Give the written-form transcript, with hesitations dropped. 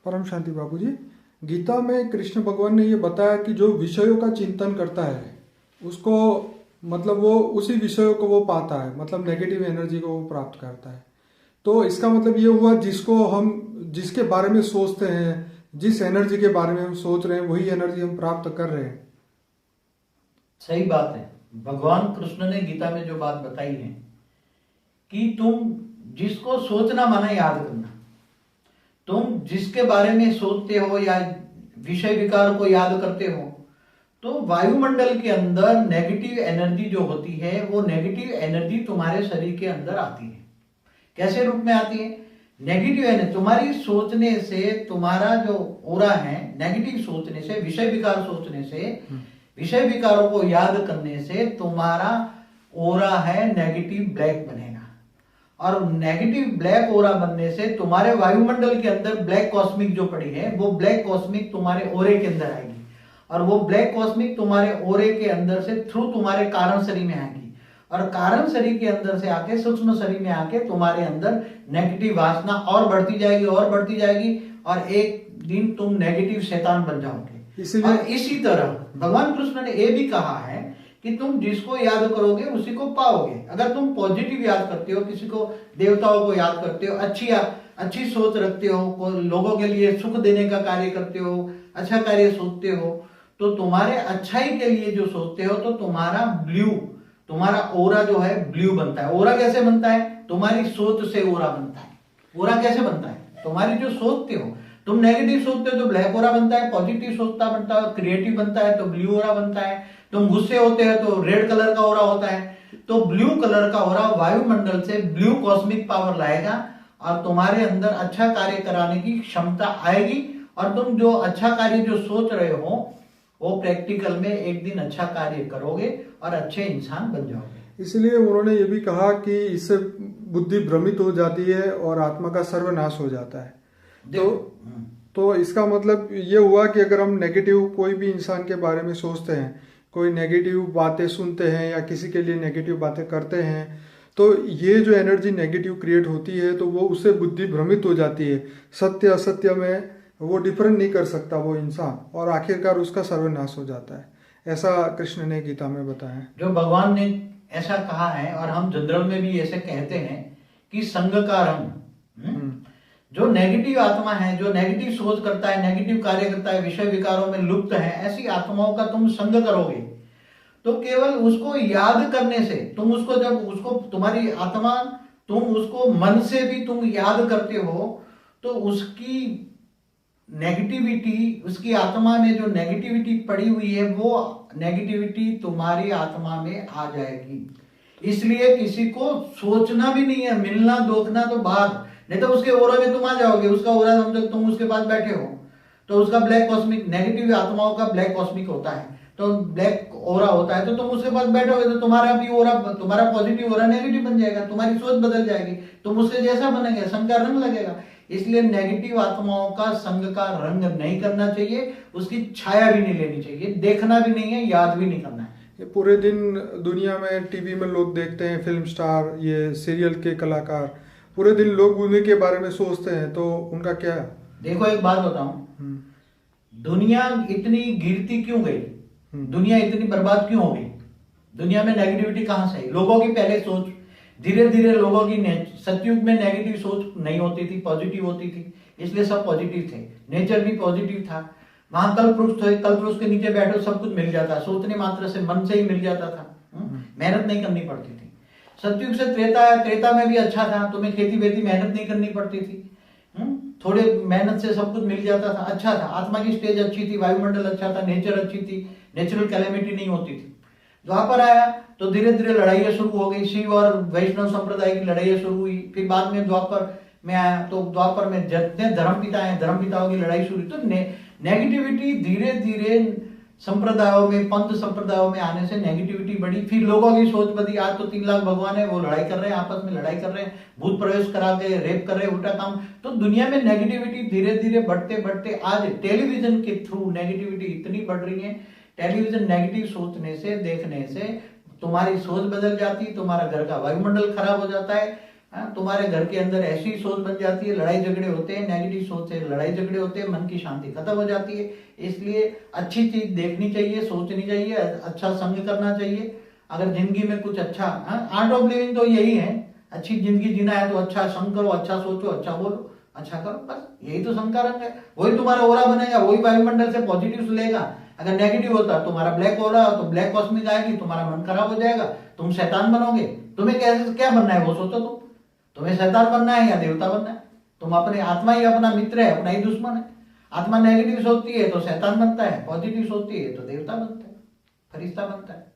परम शांति बाबू जी। गीता में कृष्ण भगवान ने ये बताया कि जो विषयों का चिंतन करता है उसको मतलब वो उसी विषयों को वो पाता है, मतलब नेगेटिव एनर्जी को वो प्राप्त करता है। तो इसका मतलब ये हुआ जिसको हम जिसके बारे में सोचते हैं, जिस एनर्जी के बारे में हम सोच रहे हैं वही एनर्जी हम प्राप्त कर रहे हैं। सही बात है। भगवान कृष्ण ने गीता में जो बात बताई है कि तुम जिसको सोचना माना याद करना, तुम जिसके बारे में सोचते हो या विषय विकार को याद करते हो, तो वायुमंडल के अंदर नेगेटिव एनर्जी जो होती है वो नेगेटिव एनर्जी तुम्हारे शरीर के अंदर आती है। कैसे रूप में आती है? नेगेटिव एनर्जी तुम्हारी सोचने से, तुम्हारा जो ओरा है, नेगेटिव सोचने से, विषय विकार सोचने से, विषय विकारों को याद करने से तुम्हारा ओरा है नेगेटिव ब्लैक बनेगा। और नेगेटिव ब्लैक ओरा बनने से तुम्हारे वायुमंडल के अंदर ब्लैक कॉस्मिक जो पड़ी है वो ब्लैक कॉस्मिक तुम्हारे ओरे के अंदर आएगी, और वो ब्लैक कॉस्मिक तुम्हारे ओरे के अंदर से थ्रू तुम्हारे कारण शरीर में आएगी, और कारण शरीर के अंदर से आके सूक्ष्म शरीर में आके तुम्हारे अंदर नेगेटिव वासना और बढ़ती जाएगी और बढ़ती जाएगी, और एक दिन तुम नेगेटिव शैतान बन जाओगे। और इसी तरह भगवान कृष्ण ने यह भी कहा है कि तुम जिसको याद करोगे उसी को पाओगे। अगर तुम पॉजिटिव याद करते हो, किसी को, देवताओं को याद करते हो, अच्छी सोच रखते हो, लोगों के लिए सुख देने का कार्य करते हो, अच्छा कार्य सोचते हो, तो तुम्हारे अच्छाई के लिए जो सोचते हो, तो तुम्हारा ओरा जो है ब्लू बनता है। ओरा कैसे बनता है? तुम्हारी सोच से ओरा बनता है। ओरा कैसे बनता है? तुम्हारी जो सोचते हो, तुम नेगेटिव सोचते हो तो ब्लैक ओरा बनता है, पॉजिटिव सोचता बनता है, क्रिएटिव बनता है तो ब्लू ओरा बनता है, तुम गुस्से होते हैं तो रेड कलर का ओरा होता है। तो ब्लू कलर का ओरा वायुमंडल से ब्लू कॉस्मिक पावर लाएगा और तुम्हारे अंदर अच्छा कार्य कराने की क्षमता आएगी, और तुम जो अच्छा कार्य जो सोच रहे हो वो प्रैक्टिकल में एक दिन अच्छा कार्य करोगे और अच्छे इंसान बन जाओगे। इसलिए उन्होंने ये भी कहा कि इससे बुद्धि भ्रमित हो जाती है और आत्मा का सर्वनाश हो जाता है। तो इसका मतलब ये हुआ कि अगर हम नेगेटिव कोई भी इंसान के बारे में सोचते हैं, कोई नेगेटिव बातें सुनते हैं या किसी के लिए नेगेटिव बातें करते हैं, तो ये जो एनर्जी नेगेटिव क्रिएट होती है तो वो उससे बुद्धि भ्रमित हो जाती है। सत्य असत्य में वो डिफरेंट नहीं कर सकता वो इंसान, और आखिरकार उसका सर्वनाश हो जाता है। ऐसा कृष्ण ने गीता में बताया। जो भगवान ने ऐसा कहा है, और हम जनरल में भी ऐसे कहते हैं कि संग का रंग, जो नेगेटिव आत्मा है, जो नेगेटिव सोच करता है, नेगेटिव कार्य करता है, विषय विकारों में लुप्त है, ऐसी आत्माओं का तुम संग करोगे तो केवल उसको याद करने से, तुम उसको जब उसको तुम्हारी आत्मा, तुम उसको मन से भी तुम याद करते हो तो उसकी नेगेटिविटी, उसकी आत्मा में जो नेगेटिविटी पड़ी हुई है वो नेगेटिविटी तुम्हारी आत्मा में आ जाएगी। इसलिए किसी को सोचना भी नहीं है, मिलना दोखना तो बाद, नहीं तो उसके ओरा में तुम आ जाओगे। उसका ओरा समझो तुम उसके पास बैठे हो तो उसका ब्लैक कॉस्मिक, नेगेटिव आत्माओं का ब्लैक कॉस्मिक होता है, तो ब्लैक ओरा होता है, तो तुम उसके पास बैठोगे तो तुम्हारा भी ओरा, तुम्हारा पॉजिटिव ओरा नेगेटिव बन जाएगा, तुम्हारी सोच बदल जाएगी, तुम उससे जैसा बनेंगे, संग का रंग लगेगा। इसलिए नेगेटिव आत्माओं का संग का रंग नहीं करना चाहिए, उसकी छाया भी नहीं लेनी चाहिए, देखना भी नहीं है, याद भी नहीं करना है। पूरे दिन दुनिया में टीवी में लोग देखते हैं, फिल्म स्टार, ये सीरियल के कलाकार, पूरे दिन लोग उन्हीं के बारे में सोचते हैं, तो उनका क्या? देखो एक बात बताऊं, दुनिया इतनी गिरती क्यों गई, दुनिया इतनी बर्बाद क्यों हो गई? दुनिया में नेगेटिविटी कहां से आई? लोगों की पहले सोच, धीरे धीरे लोगों की सतयुग में नेगेटिव सोच नहीं होती थी, पॉजिटिव होती थी, इसलिए सब पॉजिटिव थे, नेचर भी पॉजिटिव था। वहां कल्पवृक्ष थे, कल्पवृक्ष के नीचे बैठो सब कुछ मिल जाता, सोचने मात्र से, मन से ही मिल जाता था, मेहनत नहीं करनी पड़ती थी। सतयुग से त्रेता है, त्रेता में भी अच्छा था, तुम्हें खेती वेती मेहनत नहीं करनी पड़ती थी, थोड़े मेहनत से सब कुछ मिल जाता था, अच्छा था, आत्मा की स्टेज अच्छी थी, वायुमंडल अच्छा था, नेचर अच्छी थी, नेचुरल कैलेमिटी नहीं होती थी। द्वापर आया तो धीरे धीरे लड़ाइयां शुरू हो गई, शिव और वैष्णव संप्रदाय की लड़ाइयां शुरू हुई। फिर बाद में द्वापर में आया तो द्वापर में जितने धर्म पिता हैं, धर्म पिताओं की लड़ाई शुरू। तो नेगेटिविटी धीरे धीरे संप्रदायों में, पंथ संप्रदायों में आने से नेगेटिविटी बढ़ी, फिर लोगों की सोच बदली। आज तो 3 लाख भगवान है, वो लड़ाई कर रहे हैं, आपस में लड़ाई कर रहे हैं, भूत प्रवेश करा के रेप कर रहे हैं, उल्टा काम। तो दुनिया में नेगेटिविटी धीरे धीरे बढ़ते बढ़ते आज टेलीविजन के थ्रू नेगेटिविटी इतनी बढ़ रही है। टेलीविजन नेगेटिव सोचने से, देखने से तुम्हारी सोच बदल जाती, तुम्हारा घर का वायुमंडल खराब हो जाता है, हाँ, तुम्हारे घर के अंदर ऐसी सोच बन जाती है, लड़ाई झगड़े होते हैं, नेगेटिव सोच से लड़ाई झगड़े होते हैं, मन की शांति खत्म हो जाती है। इसलिए अच्छी चीज देखनी चाहिए, सोचनी चाहिए, अच्छा संग करना चाहिए। अगर जिंदगी में कुछ अच्छा, आर्ट ऑफ लिविंग तो यही है, अच्छी जिंदगी जीना है तो अच्छा संग करो, अच्छा सोचो, अच्छा बोलो, अच्छा करो, बस यही तो संग का रंग है। वही तुम्हारा ओरा बनेगा, वही वायुमंडल से पॉजिटिव लेगा। अगर नेगेटिव होता तुम्हारा ब्लैक हो रहा तो ब्लैक कॉस्मिक आएगी, तुम्हारा मन खराब हो जाएगा, तुम शैतान बनोगे। तुम्हें कैसे क्या बनना है वो सोचो, तुम्हें शैतान बनना है या देवता बनना है। तुम अपने आत्मा ही अपना मित्र है, अपना ही दुश्मन है। आत्मा नेगेटिव सोचती है तो शैतान बनता है, पॉजिटिव सोचती है तो देवता बनता है, फरिश्ता बनता है।